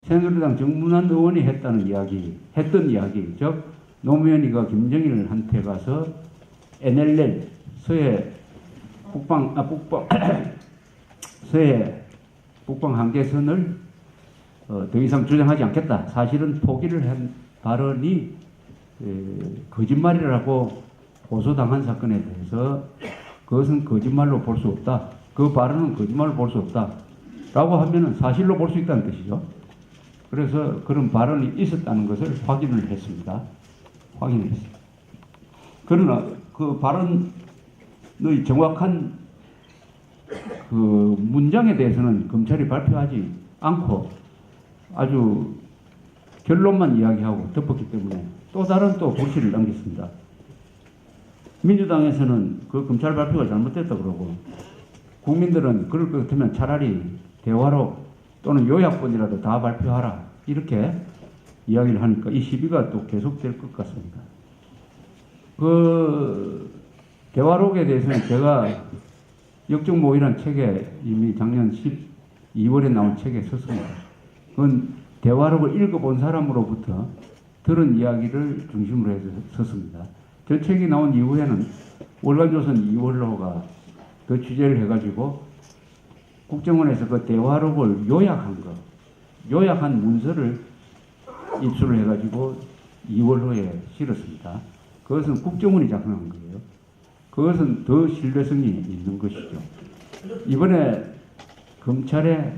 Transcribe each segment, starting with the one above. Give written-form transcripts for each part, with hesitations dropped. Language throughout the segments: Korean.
새누리당 정문환 의원이 했던 이야기, 즉 노무현이가 김정일한테 가서 NLL 서해 서해 북방 한계선을 더 이상 주장하지 않겠다. 사실은 포기를 한 발언이 거짓말이라고 고소당한 사건에 대해서 그것은 거짓말로 볼 수 없다. 그 발언은 거짓말로 볼 수 없다. 라고 하면은 사실로 볼 수 있다는 뜻이죠. 그래서 그런 발언이 있었다는 것을 확인을 했습니다. 그러나 그 발언의 정확한 그 문장에 대해서는 검찰이 발표하지 않고 아주 결론만 이야기하고 덮었기 때문에 또 다른 불씨를 남겼습니다. 민주당에서는 그 검찰 발표가 잘못됐다 그러고 국민들은 그럴 것 같으면 차라리 대화로 또는 요약본이라도 다 발표하라 이렇게 이야기를 하니까 이 시비가 또 계속될 것 같습니다. 그 대화록에 대해서는 제가 역적모의란 책에 이미 작년 12월에 나온 책에 썼습니다. 그건 대화록을 읽어본 사람으로부터 들은 이야기를 중심으로 해서 썼습니다. 저 책이 나온 이후에는 월간조선 이월로가 그 취재를 해가지고 국정원에서 그 대화록을 요약한 문서를 입수를 해가지고 이월호에 실었습니다. 그것은 국정원이 작성한 거예요. 그것은 더 신뢰성이 있는 것이죠. 이번에 검찰에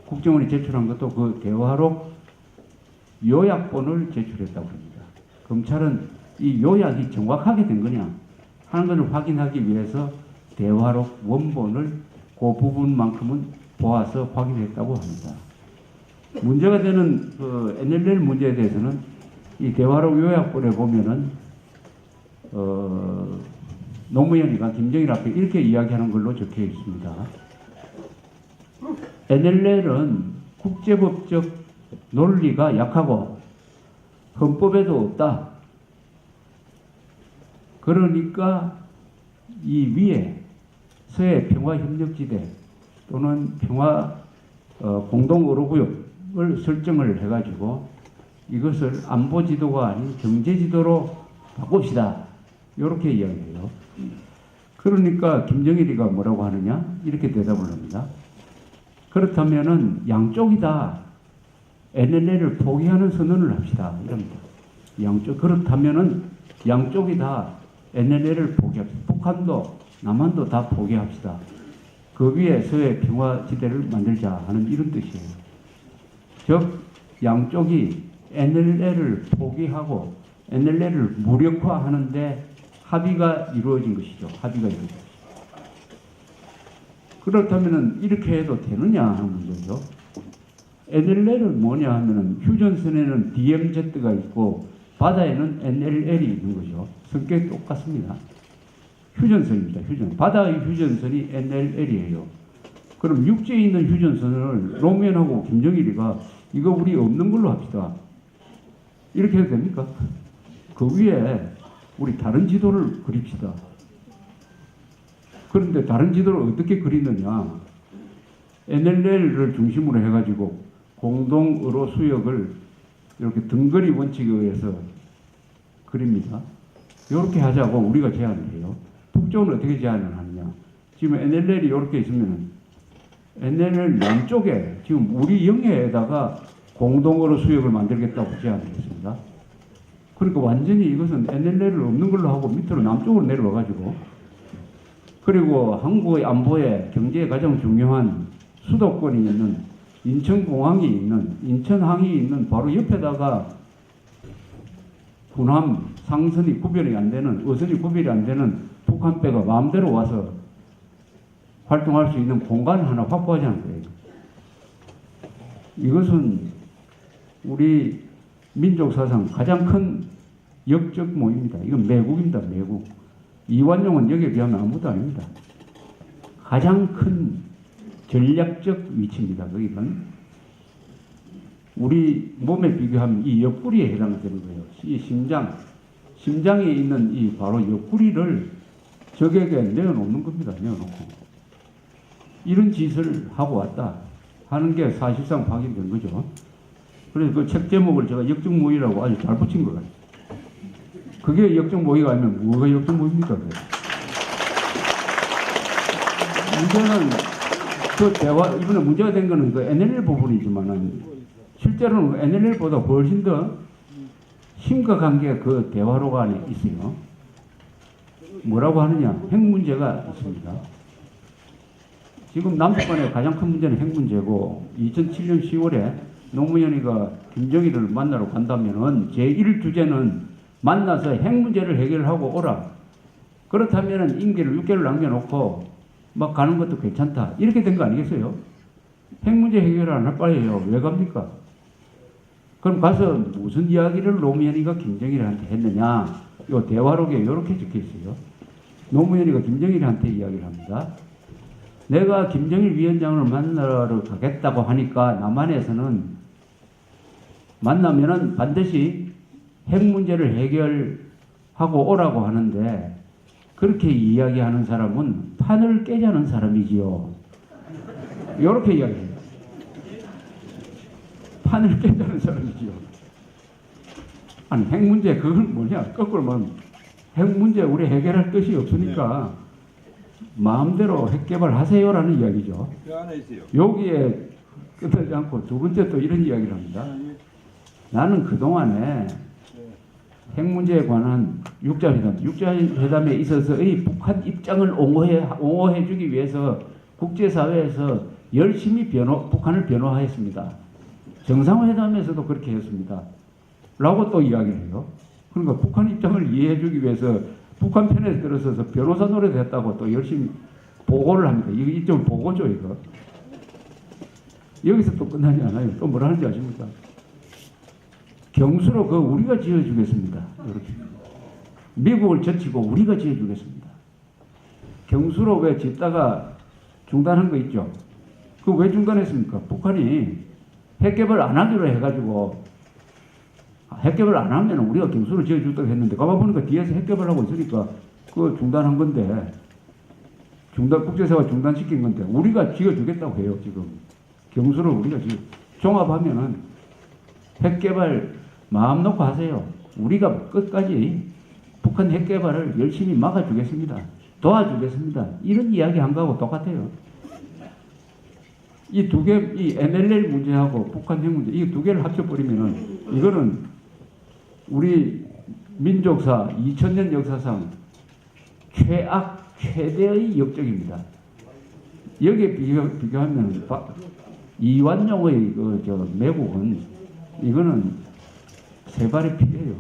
국정원이 제출한 것도 그 대화록 요약본을 제출했다고 합니다. 검찰은 이 요약이 정확하게 된 거냐 하는 것을 확인하기 위해서 대화록 원본을 그 부분만큼은 보아서 확인했다고 합니다. 문제가 되는 그 NLL 문제에 대해서는 이 대화록 요약본에 보면은 노무현이가 김정일 앞에 이렇게 이야기하는 걸로 적혀 있습니다. NLL은 국제법적 논리가 약하고 헌법에도 없다. 그러니까 이 위에 서해 평화협력지대 또는 평화 공동의료구역을 설정을 해가지고 이것을 안보지도가 아닌 경제지도로 바꿉시다. 이렇게 이야기해요. 그러니까 김정일이가 뭐라고 하느냐? 이렇게 대답을 합니다. 그렇다면은 양쪽이 다 NLL을 포기하는 선언을 합시다. 이럽니다. 그렇다면은 양쪽이 다 NLL을 포기합시다. 북한도 남한도 다 포기합시다. 그 위에 서해 평화지대를 만들자 하는 이런 뜻이에요. 즉 양쪽이 NLL을 포기하고 NLL을 무력화하는데 합의가 이루어진 것이죠. 그렇다면 이렇게 해도 되느냐 하는 문제죠. NLL은 뭐냐 하면은 휴전선에는 DMZ가 있고 바다에는 NLL이 있는 거죠. 성격이 똑같습니다. 휴전선입니다. 바다의 휴전선이 NLL이에요. 그럼 육지에 있는 휴전선을 노무현하고 김정일이가 이거 우리 없는 걸로 합시다. 이렇게 해도 됩니까? 그 위에 우리 다른 지도를 그립시다. 그런데 다른 지도를 어떻게 그리느냐? NLL을 중심으로 해가지고 공동의료 수역을 이렇게 등거리 원칙에 의해서 그립니다. 이렇게 하자고 우리가 제안을 해요. 북쪽은 어떻게 제안을 하느냐? 지금 NLL이 이렇게 있으면 NLL 남쪽에 지금 우리 영해에다가 공동의료 수역을 만들겠다고 제안을 했습니다. 그러니까 완전히 이것은 NLL을 없는 걸로 하고 밑으로 남쪽으로 내려와가지고 그리고 한국의 안보에 경제에 가장 중요한 수도권이 있는 인천항이 있는 바로 옆에다가 군함 상선이 구별이 안 되는, 어선이 구별이 안 되는 북한배가 마음대로 와서 활동할 수 있는 공간을 하나 확보하자는 거예요. 이것은 우리 민족 사상 가장 큰 역적 모임입니다. 이건 매국입니다. 매국. 이완용은 여기에 비하면 아무것도 아닙니다. 가장 큰 전략적 위치입니다. 거기는 우리 몸에 비교하면 이 옆구리에 해당되는 거예요. 이 심장에 있는 이 바로 옆구리를 적에게 내어놓는 겁니다. 내어놓고 이런 짓을 하고 왔다 하는 게 사실상 확인된 거죠. 그래서 그 책 제목을 제가 역적모의라고 아주 잘 붙인 것 같아요. 그게 역적모의가 아니면 뭐가 역적모의입니까? 문제는 그 대화, 이번에 문제가 된 거는 그 NLL 부분이지만은 실제로는 NLL보다 훨씬 더 심각한 게 그 대화로가 안에 있어요. 뭐라고 하느냐? 핵 문제가 있습니다. 지금 남북 간의 가장 큰 문제는 핵 문제고 2007년 10월에 노무현이가 김정일을 만나러 간다면은 제1주제는 만나서 핵 문제를 해결하고 오라. 그렇다면은 임기를 6개월 남겨놓고 막 가는 것도 괜찮다. 이렇게 된 거 아니겠어요? 핵 문제 해결 안 할 바에요. 왜 갑니까? 그럼 가서 무슨 이야기를 노무현이가 김정일한테 했느냐? 요 대화록에 이렇게 적혀 있어요. 노무현이가 김정일한테 이야기를 합니다. 내가 김정일 위원장을 만나러 가겠다고 하니까 남한에서는 만나면은 반드시 핵 문제를 해결하고 오라고 하는데 그렇게 이야기하는 사람은 판을 깨자는 사람이지요. 이렇게 이야기해요. 판을 깨자는 사람이지요. 아니 핵 문제 그건 뭐냐? 거꾸로 말하면 핵 문제 우리 해결할 뜻이 없으니까 마음대로 핵 개발하세요라는 이야기죠. 그 안에 있어요. 여기에 끝나지 않고 두 번째 또 이런 이야기를 합니다. 나는 그동안에 핵 문제에 관한 육자회담에 있어서의 북한 입장을 옹호해 주기 위해서 국제사회에서 열심히 북한을 변호하였습니다. 정상회담에서도 그렇게 했습니다. 라고 또 이야기를 해요. 그러니까 북한 입장을 이해해 주기 위해서 북한 편에 들어서서 변호사 노릇 했다고 또 열심히 보고를 합니다. 이거 일종 보고죠, 이거. 여기서 또 끝나지 않아요. 또 뭐라 하는지 아십니까? 경수로 그 우리가 지어주겠습니다. 이렇게. 미국을 제치고 우리가 지어주겠습니다. 경수로 왜 짓다가 중단한 거 있죠? 그 왜 중단했습니까? 북한이 핵 개발 안 하기로 해가지고 핵 개발 안 하면 우리가 경수를 지어주겠다고 했는데 가봐보니까 뒤에서 핵 개발하고 있으니까 그 중단한 건데 국제사회가 중단시킨 건데 우리가 지어주겠다고 해요. 지금 경수를 우리가 종합하면은 핵 개발 마음 놓고 하세요. 우리가 끝까지 북한 핵 개발을 열심히 막아주겠습니다. 도와주겠습니다. 이런 이야기 한 거하고 똑같아요. 이 두 개, 이 NLL 문제하고 북한 핵 문제, 이 두 개를 합쳐버리면은 이거는 우리 민족사 2000년 역사상 최대의 역적입니다. 여기에 비교하면 이완용의 매국은 이거는 세 발의 피해요.